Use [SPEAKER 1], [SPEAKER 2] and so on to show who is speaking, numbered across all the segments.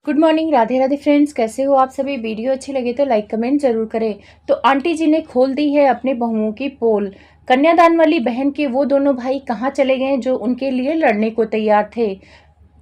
[SPEAKER 1] Good morning, Radhe Radhe friends. कैसे हो आप सभी। वीडियो अच्छी लगे तो लाइक कमेंट जरूर करें। तो आंटी जी ने खोल दी है अपने बहुओं की पोल। कन्यादान वाली बहन के वो दोनों भाई कहाँ चले गए जो उनके लिए लड़ने को तैयार थे।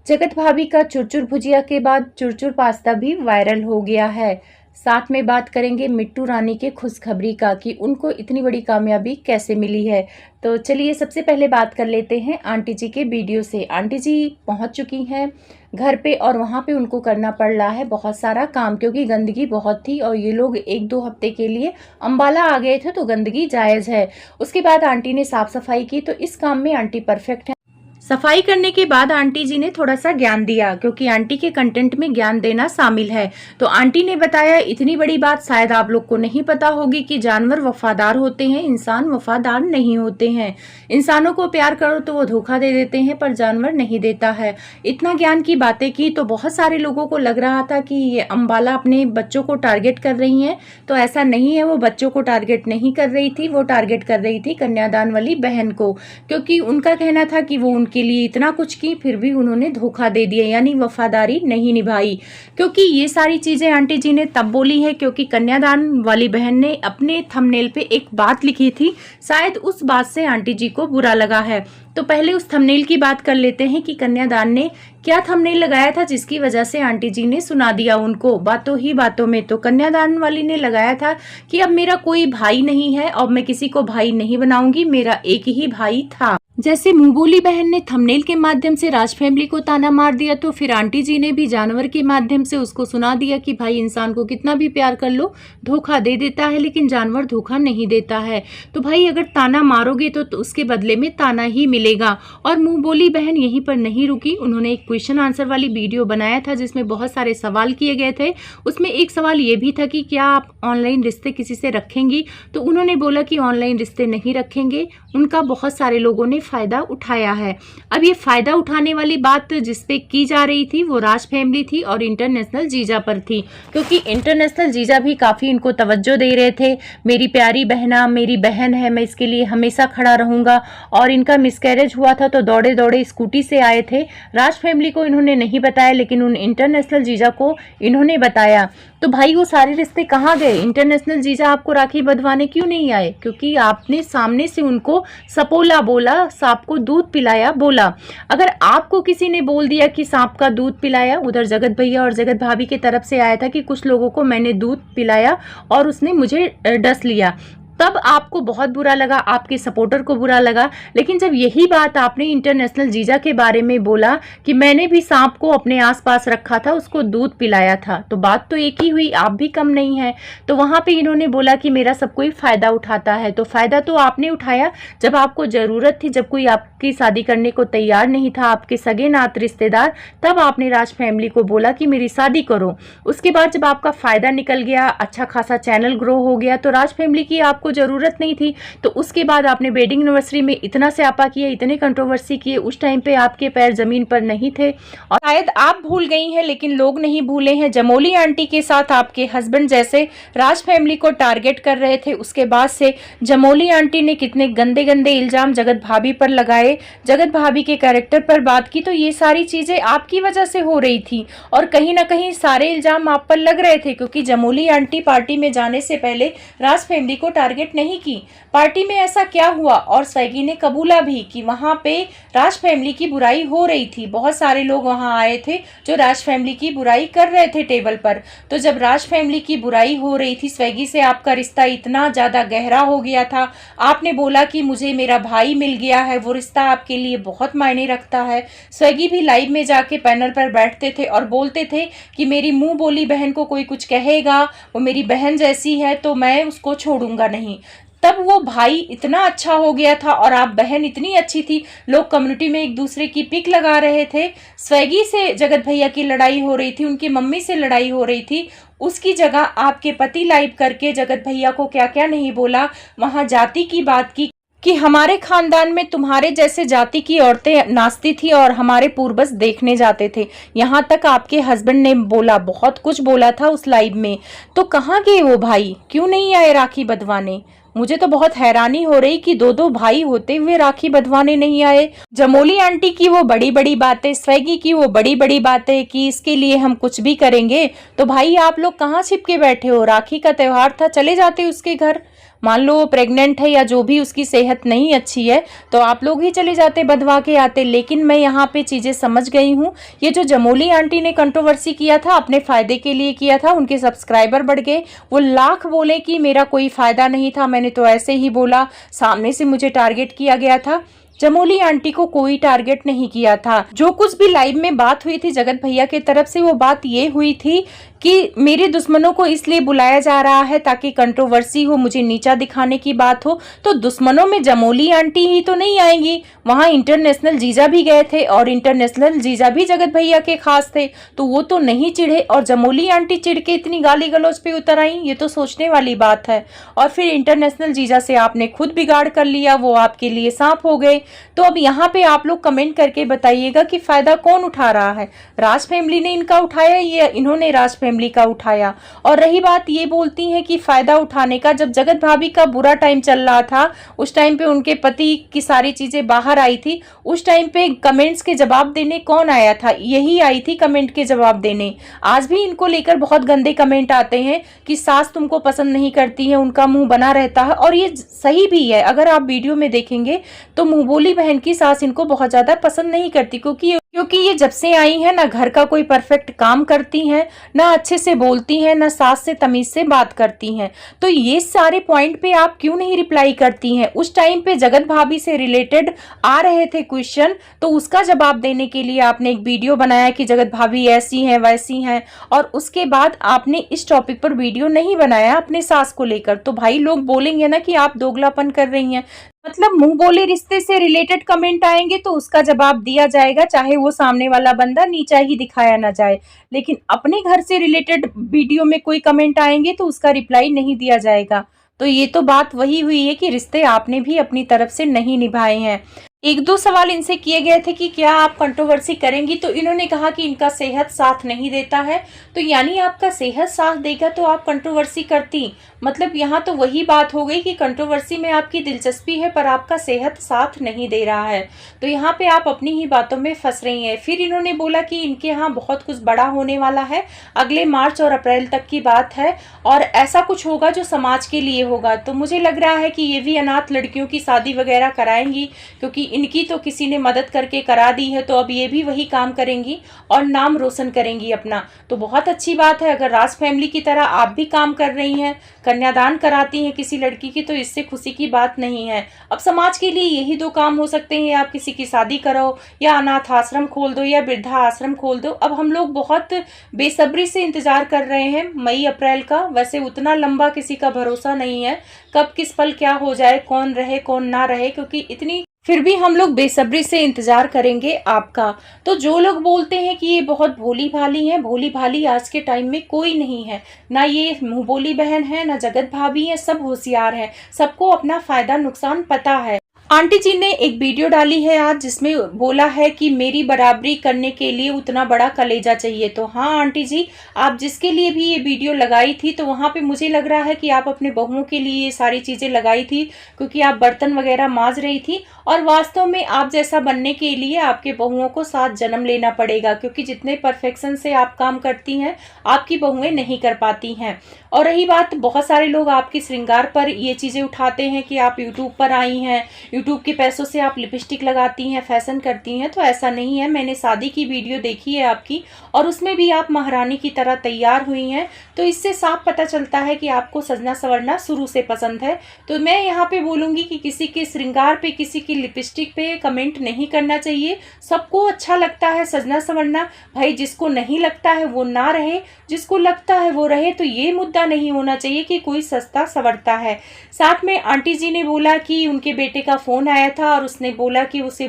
[SPEAKER 1] जगत भाभी का चुरचुर भुजिया के बाद चुरचुर पास्ता भी वायरल हो गया है। साथ में बात करेंगे मिट्टू रानी के खुशखबरी का कि उनको इतनी बड़ी कामयाबी कैसे मिली है। तो चलिए सबसे पहले बात कर लेते हैं आंटी जी के वीडियो से। आंटी जी पहुंच चुकी हैं घर पे और वहां पे उनको करना पड़ रहा है बहुत सारा काम, क्योंकि गंदगी बहुत थी और ये लोग 1-2 हफ्ते के लिए अंबाला आ गए थे तो गंदगी जायज़ है। उसके बाद आंटी ने साफ सफाई की, तो इस काम में आंटी परफेक्ट है। सफाई करने के बाद आंटी जी ने थोड़ा सा ज्ञान दिया, क्योंकि आंटी के कंटेंट में ज्ञान देना शामिल है। तो आंटी ने बताया इतनी बड़ी बात शायद आप लोग को नहीं पता होगी कि जानवर वफादार होते हैं, इंसान वफादार नहीं होते हैं। इंसानों को प्यार करो तो वो धोखा दे देते हैं, पर जानवर नहीं देता है। इतना ज्ञान की बातें की तो बहुत सारे लोगों को लग रहा था कि ये अंबाला अपने बच्चों को टारगेट कर रही हैं। तो ऐसा नहीं है, वो बच्चों को टारगेट नहीं कर रही थी, वो टारगेट कर रही थी कन्यादान वाली बहन को, क्योंकि उनका कहना था कि वो के लिए इतना कुछ की फिर भी उन्होंने धोखा दे दिया, यानी वफादारी नहीं निभाई। क्योंकि ये सारी चीजें आंटी जी ने तब बोली है क्योंकि कन्यादान वाली बहन ने अपने थंबनेल पे एक बात लिखी थी, शायद उस बात से आंटी जी को बुरा लगा है। तो पहले उस थंबनेल की बात कर लेते हैं कि कन्यादान ने क्या थंबनेल लगाया था जिसकी वजह से आंटी जी ने सुना दिया उनको बातों ही बातों में। तो कन्यादान वाली ने लगाया था कि अब मेरा कोई भाई नहीं है और मैं किसी को भाई नहीं बनाऊंगी, मेरा एक ही भाई था। जैसे मुंहबोली बहन ने थंबनेल के माध्यम से राज फैमिली को ताना मार दिया, तो फिर आंटी जी ने भी जानवर के माध्यम से उसको सुना दिया कि भाई इंसान को कितना भी प्यार कर लो धोखा दे देता है, लेकिन जानवर धोखा नहीं देता है। तो भाई अगर ताना मारोगे तो उसके बदले में ताना ही मिलेगा। और मुंहबोली बहन यहीं पर नहीं रुकी, उन्होंने एक क्वेश्चन आंसर वाली वीडियो बनाया था जिसमें बहुत सारे सवाल किए गए थे। उसमें एक सवाल ये भी था कि क्या आप ऑनलाइन रिश्ते किसी से रखेंगी, तो उन्होंने बोला कि ऑनलाइन रिश्ते नहीं रखेंगे। उनका बहुत सारे लोगों ने फायदा उठाया है। अब ये फायदा उठाने वाली बात जिसपे की जा रही थी वो राज फैमिली थी और इंटरनेशनल जीजा पर थी, क्योंकि इंटरनेशनल जीजा भी काफी इनको तवज्जो दे रहे थे। मेरी प्यारी बहना मेरी बहन है, मैं इसके लिए हमेशा खड़ा रहूंगा। और इनका मिसकैरेज हुआ था तो दौड़े दौड़े स्कूटी से आए थे। राज फैमिली को इन्होंने नहीं बताया, लेकिन उन इंटरनेशनल जीजा को इन्होंने बताया। तो भाई वो सारे रिश्ते कहाँ गए। इंटरनेशनल जीजा आपको राखी बंधवाने क्यों नहीं आए, क्योंकि आपने सामने से उनको सपोला बोला, सांप को दूध पिलाया बोला। अगर आपको किसी ने बोल दिया कि सांप का दूध पिलाया, उधर जगत भैया और जगत भाभी की तरफ से आया था कि कुछ लोगों को मैंने दूध पिलाया और उसने मुझे डस लिया, तब आपको बहुत बुरा लगा, आपके सपोर्टर को बुरा लगा। लेकिन जब यही बात आपने इंटरनेशनल जीजा के बारे में बोला कि मैंने भी सांप को अपने आसपास रखा था, उसको दूध पिलाया था, तो बात तो एक ही हुई, आप भी कम नहीं है। तो वहां पे इन्होंने बोला कि मेरा सब कोई फायदा उठाता है। तो फायदा तो आपने उठाया जब आपको जरूरत थी, जब कोई आपकी शादी करने को तैयार नहीं था, आपके सगे नात रिश्तेदार, तब आपने राज फैमिली को बोला कि मेरी शादी करो। उसके बाद जब आपका फायदा निकल गया, अच्छा खासा चैनल ग्रो हो गया, तो राज फैमिली की आपको जरूरत नहीं थी। तो उसके बाद आपने वेडिंग एनिवर्सरी में इतना स्यापा किया, इतने कंट्रोवर्सी किए, उस टाइम पे आपके पैर जमीन पर नहीं थे। और शायद आप भूल गई हैं लेकिन लोग नहीं भूले हैं, जमोली आंटी के साथ आपके हस्बैंड जैसे राज फैमिली को टारगेट कर रहे थे। उसके बाद से जमोली आंटी ने कितने गंदे गंदे इल्जाम जगत भाभी पर लगाए, जगत भाभी के कैरेक्टर पर बात की। तो ये सारी चीजें आपकी वजह से हो रही थी और कहीं ना कहीं सारे इल्जाम आप पर लग रहे थे, क्योंकि जमोली आंटी पार्टी में जाने से पहले राज फैमिली को टारगेट नहीं की। पार्टी में ऐसा क्या हुआ, और स्वैगी ने कबूला भी कि वहां पे राज फैमिली की बुराई हो रही थी। बहुत सारे लोग वहां आए थे जो राज फैमिली की बुराई कर रहे थे टेबल पर। तो जब राज फैमिली की बुराई हो रही थी, स्वैगी से आपका रिश्ता इतना ज्यादा गहरा हो गया था, आपने बोला कि मुझे मेरा भाई मिल गया है, वो रिश्ता आपके लिए बहुत मायने रखता है। स्वैगी भी लाइव में जाके पैनल पर बैठते थे और बोलते थे कि मेरी मुंह बोली बहन को कोई कुछ कहेगा, वो मेरी बहन जैसी है तो मैं उसको छोड़ूंगा नहीं। तब वो भाई इतना अच्छा हो गया था और आप बहन इतनी अच्छी थी, लोग कम्युनिटी में एक दूसरे की पिक लगा रहे थे। स्वैगी से जगत भैया की लड़ाई हो रही थी, उनकी मम्मी से लड़ाई हो रही थी, उसकी जगह आपके पति लाइव करके जगत भैया को क्या क्या नहीं बोला, वहां जाति की बात की कि हमारे खानदान में तुम्हारे जैसे जाति की औरतें नाचती थी और हमारे पूर्वज देखने जाते थे। यहाँ तक आपके हस्बैंड ने बोला, बहुत कुछ बोला था उस लाइव में। तो कहाँ गए वो भाई, क्यों नहीं आए राखी बंधवाने। मुझे तो बहुत हैरानी हो रही कि दो दो भाई होते हुए राखी बंधवाने नहीं आए। जमोली आंटी की वो बड़ी बड़ी बातें, स्वैगी की वो बड़ी बड़ी बातें कि इसके लिए हम कुछ भी करेंगे। तो भाई आप लोग कहाँ छिप के बैठे हो? राखी का त्योहार था, चले जाते उसके घर। मान लो वो प्रेग्नेंट है या जो भी उसकी सेहत नहीं अच्छी है तो आप लोग ही चले जाते, बंधवा के आते। लेकिन मैं यहाँ पे चीज़ें समझ गई हूँ। ये जो जमोली आंटी ने कंट्रोवर्सी किया था अपने फ़ायदे के लिए किया था, उनके सब्सक्राइबर बढ़ गए। वो लाख बोले कि मेरा कोई फ़ायदा नहीं था, मैंने तो ऐसे ही बोला, सामने से मुझे टारगेट किया गया था। जमोली आंटी को कोई टारगेट नहीं किया था। जो कुछ भी लाइव में बात हुई थी जगत भैया की तरफ से, वो बात ये हुई थी कि मेरे दुश्मनों को इसलिए बुलाया जा रहा है ताकि कंट्रोवर्सी हो, मुझे नीचा दिखाने की बात हो। तो दुश्मनों में जमोली आंटी ही तो नहीं आएंगी, वहां इंटरनेशनल जीजा भी गए थे और इंटरनेशनल जीजा भी जगत भैया के खास थे, तो वो तो नहीं चिढ़े। और जमोली आंटी चिढ़ के इतनी गाली गलौज पे उतर आई, ये तो सोचने वाली बात है। और फिर इंटरनेशनल जीजा से आपने खुद बिगाड़ कर लिया, वो आपके लिए सांप हो गए। तो अब यहाँ पे आप लोग कमेंट करके बताइएगा कि फायदा कौन उठा रहा है? राज फैमिली ने इनका उठाया या इन्होंने राज फैमिली का उठाया? और रही बात, ये बोलती हैं कि फायदा उठाने का, जब जगत भाभी का बुरा टाइम चल रहा था, उस टाइम पे उनके पति की सारी चीजें बाहर आई थी, उस टाइम पे कमेंट्स के जवाब देने कौन आया था? यही आई थी कमेंट के जवाब देने। आज भी इनको लेकर बहुत गंदे कमेंट आते हैं कि सास तुमको पसंद नहीं करती है, उनका मुंह बना रहता है। और ये सही भी है, अगर आप वीडियो में देखेंगे तो मुंहबोली बहन की सास इनको बहुत ज्यादा पसंद नहीं करती, क्योंकि ये जब से आई है ना घर का कोई परफेक्ट काम करती हैं, ना अच्छे से बोलती हैं, ना सास से तमीज से बात करती हैं। तो ये सारे पॉइंट पे आप क्यों नहीं रिप्लाई करती हैं? उस टाइम पे जगत भाभी से रिलेटेड आ रहे थे क्वेश्चन, तो उसका जवाब देने के लिए आपने एक वीडियो बनाया कि जगत भाभी ऐसी हैं वैसी हैं, और उसके बाद आपने इस टॉपिक पर वीडियो नहीं बनाया अपने सास को लेकर। तो भाई लोग बोलेंगे ना कि आप दोगलापन कर रही हैं। मतलब मुंह बोले रिश्ते से रिलेटेड कमेंट आएंगे तो उसका जवाब दिया जाएगा, चाहे वो सामने वाला बंदा नीचा ही दिखाया ना जाए। लेकिन अपने घर से रिलेटेड वीडियो में कोई कमेंट आएंगे तो उसका रिप्लाई नहीं दिया जाएगा। तो ये तो बात वही हुई है कि रिश्ते आपने भी अपनी तरफ से नहीं निभाए हैं। एक दो सवाल इनसे किए गए थे कि क्या आप कंट्रोवर्सी करेंगी, तो इन्होंने कहा कि इनका सेहत साथ नहीं देता है। तो यानी आपका सेहत साथ देगा तो आप कंट्रोवर्सी करती? मतलब यहाँ तो वही बात हो गई कि कंट्रोवर्सी में आपकी दिलचस्पी है पर आपका सेहत साथ नहीं दे रहा है। तो यहाँ पे आप अपनी ही बातों में फंस रही हैं। फिर इन्होंने बोला कि इनके यहाँ बहुत कुछ बड़ा होने वाला है, अगले मार्च और अप्रैल तक की बात है, और ऐसा कुछ होगा जो समाज के लिए होगा। तो मुझे लग रहा है कि ये भी अनाथ लड़कियों की शादी वगैरह कराएंगी, क्योंकि इनकी तो किसी ने मदद करके करा दी है, तो अब ये भी वही काम करेंगी और नाम रोशन करेंगी अपना। तो बहुत अच्छी बात है, अगर राज फैमिली की तरह आप भी काम कर रही हैं, कन्यादान कराती हैं किसी लड़की की, तो इससे खुशी की बात नहीं है। अब समाज के लिए यही दो काम हो सकते हैं, आप किसी की शादी कराओ, या अनाथ आश्रम खोल दो, या वृद्धा आश्रम खोल दो। अब हम लोग बहुत बेसब्री से इंतजार कर रहे हैं मई अप्रैल का। वैसे उतना लंबा किसी का भरोसा नहीं है, कब किस पल क्या हो जाए, कौन रहे कौन ना रहे, क्योंकि इतनी फिर भी हम लोग बेसब्री से इंतजार करेंगे आपका। तो जो लोग बोलते हैं कि ये बहुत भोली भाली हैं, भोली भाली आज के टाइम में कोई नहीं है, ना ये मुंह बोली बहन है, ना जगत भाभी है, सब होशियार है, सबको अपना फायदा नुकसान पता है। आंटी जी ने एक वीडियो डाली है आज जिसमें बोला है कि मेरी बराबरी करने के लिए उतना बड़ा कलेजा चाहिए। तो हाँ आंटी जी, आप जिसके लिए भी ये वीडियो लगाई थी, तो वहाँ पे मुझे लग रहा है कि आप अपने बहुओं के लिए ये सारी चीज़ें लगाई थी, क्योंकि आप बर्तन वगैरह मांज रही थी। और वास्तव में आप जैसा बनने के लिए आपके बहुओं को 7 जन्म लेना पड़ेगा, क्योंकि जितने परफेक्शन से आप काम करती हैं आपकी बहुएं नहीं कर पाती हैं। और रही बात, बहुत सारे लोग आपकी श्रृंगार पर ये चीज़ें उठाते हैं कि आप यूट्यूब पर आई हैं, यूट्यूब के पैसों से आप लिपस्टिक लगाती हैं, फैशन करती हैं। तो ऐसा नहीं है, मैंने शादी की वीडियो देखी है आपकी, और उसमें भी आप महारानी की तरह तैयार हुई हैं। तो इससे साफ पता चलता है कि आपको सजना संवरना शुरू से पसंद है। तो मैं यहाँ पे बोलूँगी कि किसी के श्रृंगार पे, किसी की लिपस्टिक पे कमेंट नहीं करना चाहिए। सबको अच्छा लगता है सजना संवरना, भाई जिसको नहीं लगता है वो ना रहे, जिसको लगता है वो रहे। तो ये मुद्दा नहीं होना चाहिए कि कोई सस्ता संवरता है। साथ में आंटी जी ने बोला कि उनके बेटे का फोन आया था और उसने बोला कि उसे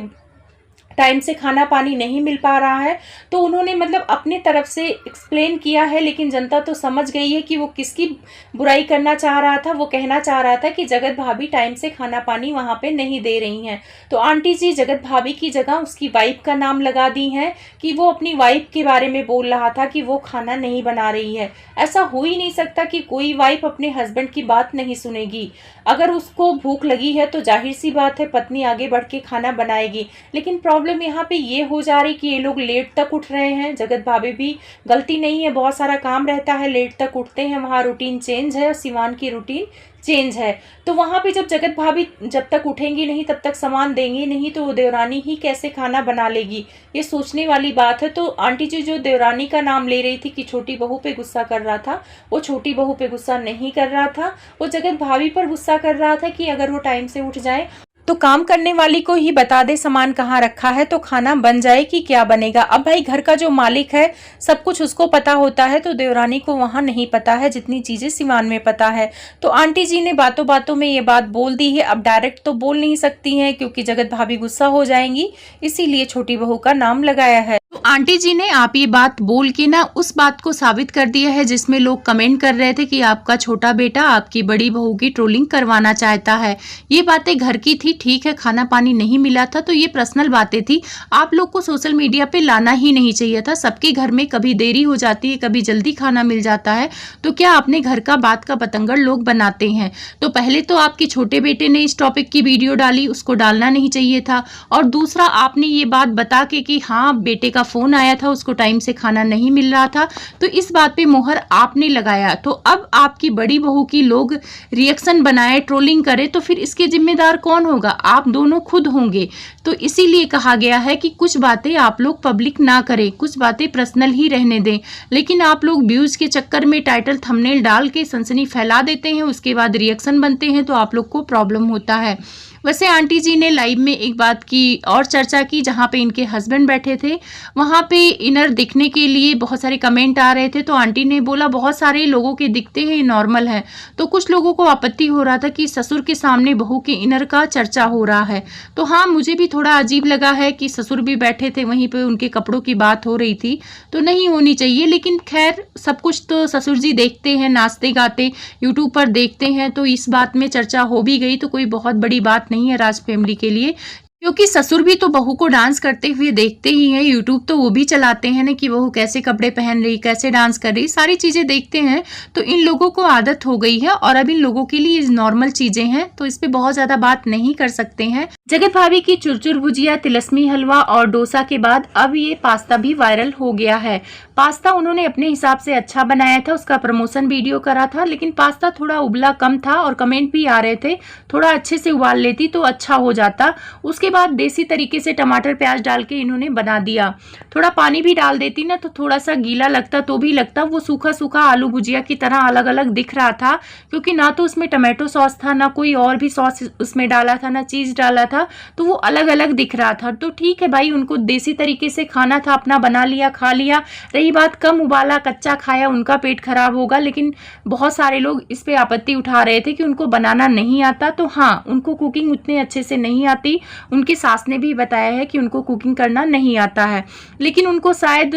[SPEAKER 1] टाइम से खाना पानी नहीं मिल पा रहा है। तो उन्होंने मतलब अपने तरफ से एक्सप्लेन किया है, लेकिन जनता तो समझ गई है कि वो किसकी बुराई करना चाह रहा था। वो कहना चाह रहा था कि जगत भाभी टाइम से खाना पानी वहां पे नहीं दे रही हैं। तो आंटी जी जगत भाभी की जगह उसकी वाइफ का नाम लगा दी है कि वो अपनी वाइफ के बारे में बोल रहा था कि वो खाना नहीं बना रही है। ऐसा हो ही नहीं सकता कि कोई वाइफ अपने हस्बैंड की बात नहीं सुनेगी। अगर उसको भूख लगी है तो जाहिर सी बात है पत्नी आगे बढ़ के खाना बनाएगी। लेकिन प्रॉब्लम यहाँ पे ये हो जा रही कि ये लोग लेट तक उठ रहे हैं। जगत भाभी भी गलती नहीं है, बहुत सारा काम रहता है, लेट तक उठते हैं, वहाँ रूटीन चेंज है और सिवान की रूटीन चेंज है। तो वहाँ पे जब जगत भाभी जब तक उठेंगी नहीं तब तक सामान देंगी नहीं तो वो देवरानी ही कैसे खाना बना लेगी, ये सोचने वाली बात है। तो आंटी जी जो देवरानी का नाम ले रही थी कि छोटी बहू पे गुस्सा कर रहा था, वो छोटी बहू पे गुस्सा नहीं कर रहा था, वो जगत भाभी पर गुस्सा कर रहा था कि अगर वो टाइम से उठ जाए तो काम करने वाली को ही बता दे सामान कहाँ रखा है तो खाना बन जाए कि क्या बनेगा। अब भाई घर का जो मालिक है सब कुछ उसको पता होता है, तो देवरानी को वहाँ नहीं पता है जितनी चीजें सिवान में पता है। तो आंटी जी ने बातों बातों में ये बात बोल दी है। अब डायरेक्ट तो बोल नहीं सकती हैं क्योंकि जगत भाभी गुस्सा हो जाएंगी, इसीलिए छोटी बहू का नाम लगाया है। तो आंटी जी ने आप ये बात बोल के ना उस बात को साबित कर दिया है जिसमें लोग कमेंट कर रहे थे कि आपका छोटा बेटा आपकी बड़ी बहू की ट्रोलिंग करवाना चाहता है। ये बातें घर की थी, ठीक है, खाना पानी नहीं मिला था तो ये पर्सनल बातें थी, आप लोग को सोशल मीडिया पे लाना ही नहीं चाहिए था। सबके घर में कभी देरी हो जाती है, कभी जल्दी खाना मिल जाता है, तो क्या अपने घर का बात का पतंगर लोग बनाते हैं। तो पहले तो आपके छोटे बेटे ने इस टॉपिक की वीडियो डाली, उसको डालना नहीं चाहिए था। और दूसरा आपने ये बात बता के कि हाँ बेटे का फोन आया था, उसको टाइम से खाना नहीं मिल रहा था, तो इस बात पे मोहर आपने लगाया। तो अब आपकी बड़ी बहू की लोग रिएक्शन बनाए, ट्रोलिंग करे, तो फिर इसके जिम्मेदार कौन होगा? आप दोनों खुद होंगे। तो इसीलिए कहा गया है कि कुछ बातें आप लोग पब्लिक ना करें, कुछ बातें पर्सनल ही रहने दें। लेकिन आप लोग व्यूज के चक्कर में टाइटल थंबनेल डाल के सनसनी फैला देते हैं, उसके बाद रिएक्शन बनते हैं, तो आप लोग को प्रॉब्लम होता है। वैसे आंटी जी ने लाइव में एक बात की और चर्चा की, जहाँ पे इनके हस्बैंड बैठे थे, वहाँ पे इनर दिखने के लिए बहुत सारे कमेंट आ रहे थे। तो आंटी ने बोला बहुत सारे लोगों के दिखते हैं, नॉर्मल है। तो कुछ लोगों को आपत्ति हो रहा था कि ससुर के सामने बहू के इनर का चर्चा हो रहा है। तो हाँ, मुझे भी थोड़ा अजीब लगा है कि ससुर भी बैठे थे, वहीं पर उनके कपड़ों की बात हो रही थी, तो नहीं होनी चाहिए। लेकिन खैर सब कुछ तो ससुर जी देखते हैं, नाचते गाते यूट्यूब पर देखते हैं, तो इस बात में चर्चा हो भी गई तो कोई बहुत बड़ी बात नहीं है राज फैमिली के लिए, क्योंकि ससुर भी तो बहू को डांस करते हुए देखते ही हैं। यूट्यूब तो वो भी चलाते हैं ना कि बहू कैसे कपड़े पहन रही, कैसे डांस कर रही, सारी चीजें देखते हैं। तो इन लोगों को आदत हो गई है और अब इन लोगों के लिए नॉर्मल चीजें हैं, तो इस पे बहुत ज्यादा बात नहीं कर सकते हैं। जगत भाभी की चुरचुर भुजिया, तिलस्मी हलवा और डोसा के बाद अब ये पास्ता भी वायरल हो गया है। पास्ता उन्होंने अपने हिसाब से अच्छा बनाया था, उसका प्रमोशन वीडियो करा था, लेकिन पास्ता थोड़ा उबला कम था और कमेंट भी आ रहे थे थोड़ा अच्छे से उबाल लेती तो अच्छा हो जाता। उसके बाद देसी तरीके से टमाटर प्याज डाल के इन्होंने बना दिया। थोड़ा पानी भी डाल देती ना तो थोड़ा सा गीला लगता, तो भी लगता वो सूखा सूखा आलू भुजिया की तरह अलग अलग दिख रहा था, क्योंकि ना तो उसमें टमाटो सॉस था, ना कोई और भी सॉस उसमें डाला था, ना चीज डाला था, तो वो अलग अलग दिख रहा था। तो ठीक है भाई, उनको देसी तरीके से खाना था, अपना बना लिया, खा लिया। रही बात कम उबाला कच्चा खाया, उनका पेट खराब होगा। लेकिन बहुत सारे लोग इस पे आपत्ति उठा रहे थे कि उनको बनाना नहीं आता। तो हाँ, उनको कुकिंग उतने अच्छे से नहीं आती, उनकी सास ने भी बताया है कि उनको कुकिंग करना नहीं आता है, लेकिन उनको शायद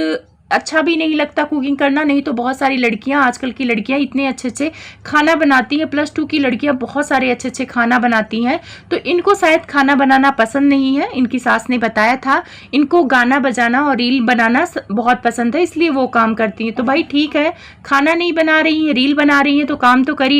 [SPEAKER 1] अच्छा भी नहीं लगता कुकिंग करना। नहीं तो बहुत सारी लड़कियां, आजकल की लड़कियां इतने अच्छे अच्छे खाना बनाती हैं, +2 की लड़कियां बहुत सारे अच्छे अच्छे खाना बनाती हैं, तो इनको शायद खाना बनाना पसंद नहीं है। इनकी सास ने बताया था इनको गाना बजाना और रील बनाना बहुत पसंद है, इसलिए वो काम करती हैं। तो भाई ठीक है, खाना नहीं बना रही हैं, रील बना रही हैं, तो काम तो कर ही रही।